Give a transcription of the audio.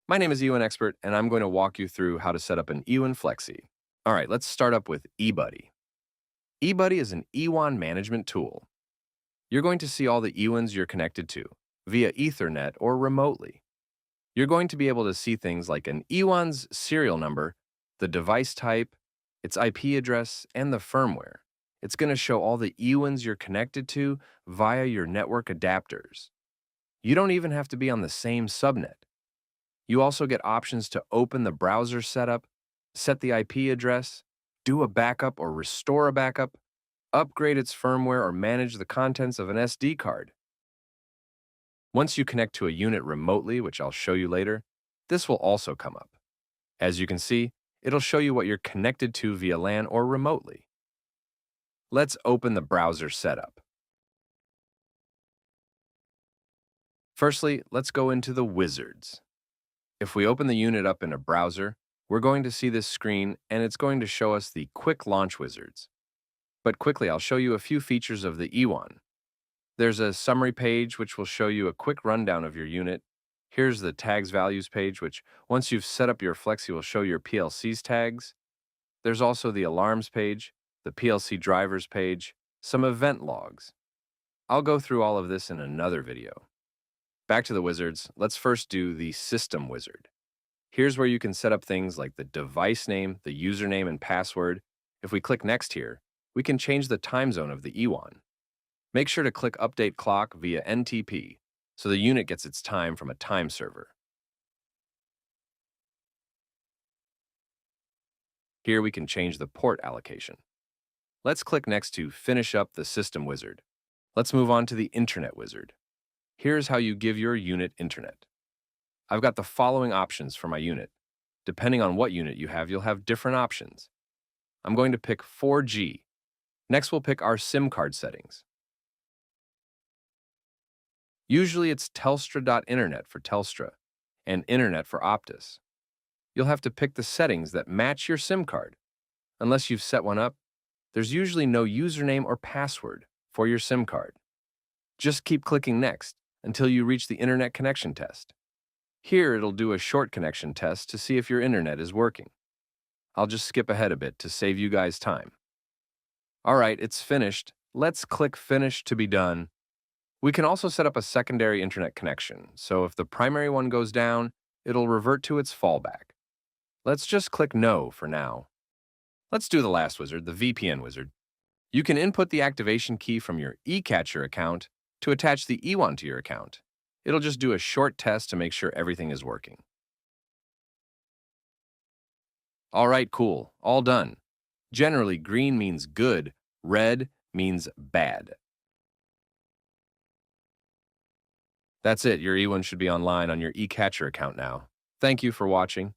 My name is Ewon Expert, and I'm going to walk you through how to set up an Ewon Flexy. All right, let's start up with eBuddy. eBuddy is an Ewon management tool. You're going to see all the Ewons you're connected to via Ethernet or remotely. You're going to be able to see things like an Ewon's serial number, the device type, its IP address, and the firmware. It's going to show all the Ewons you're connected to via your network adapters. You don't even have to be on the same subnet. You also get options to open the browser setup, set the IP address, do a backup or restore a backup, upgrade its firmware, or manage the contents of an SD card. Once you connect to a unit remotely, which I'll show you later, this will also come up. As you can see, it'll show you what you're connected to via LAN or remotely. Let's open the browser setup. Firstly, let's go into the wizards. If we open the unit up in a browser, we're going to see this screen, and it's going to show us the quick launch wizards. But quickly, I'll show you a few features of the Ewon. There's a summary page, which will show you a quick rundown of your unit. Here's the tags values page, which once you've set up your Flexi will show your PLC's tags. There's also the alarms page, the PLC drivers page, some event logs. I'll go through all of this in another video. Back to the wizards, let's first do the system wizard. Here's where you can set up things like the device name, the username, and password. If we click next here, we can change the time zone of the Ewon. Make sure to click Update Clock via NTP, so the unit gets its time from a time server. Here we can change the port allocation. Let's click next to Finish up the system wizard. Let's move on to the Internet wizard. Here's how you give your unit internet. I've got the following options for my unit. Depending on what unit you have, you'll have different options. I'm going to pick 4G. Next, we'll pick our SIM card settings. Usually it's Telstra.internet for Telstra and Internet for Optus. You'll have to pick the settings that match your SIM card. Unless you've set one up, there's usually no username or password for your SIM card. Just keep clicking Next until you reach the Internet connection test. Here it'll do a short connection test to see if your internet is working. I'll just skip ahead a bit to save you guys time. All right, it's finished. Let's click Finish to be done. We can also set up a secondary internet connection, so if the primary one goes down, it'll revert to its fallback. Let's just click No for now. Let's do the last wizard, the VPN Wizard. You can input the activation key from your eCatcher account to attach the Ewon to your account. It'll just do a short test to make sure everything is working. All right, cool, all done. Generally, green means good, red means bad. That's it, your Ewon should be online on your eCatcher account now. Thank you for watching.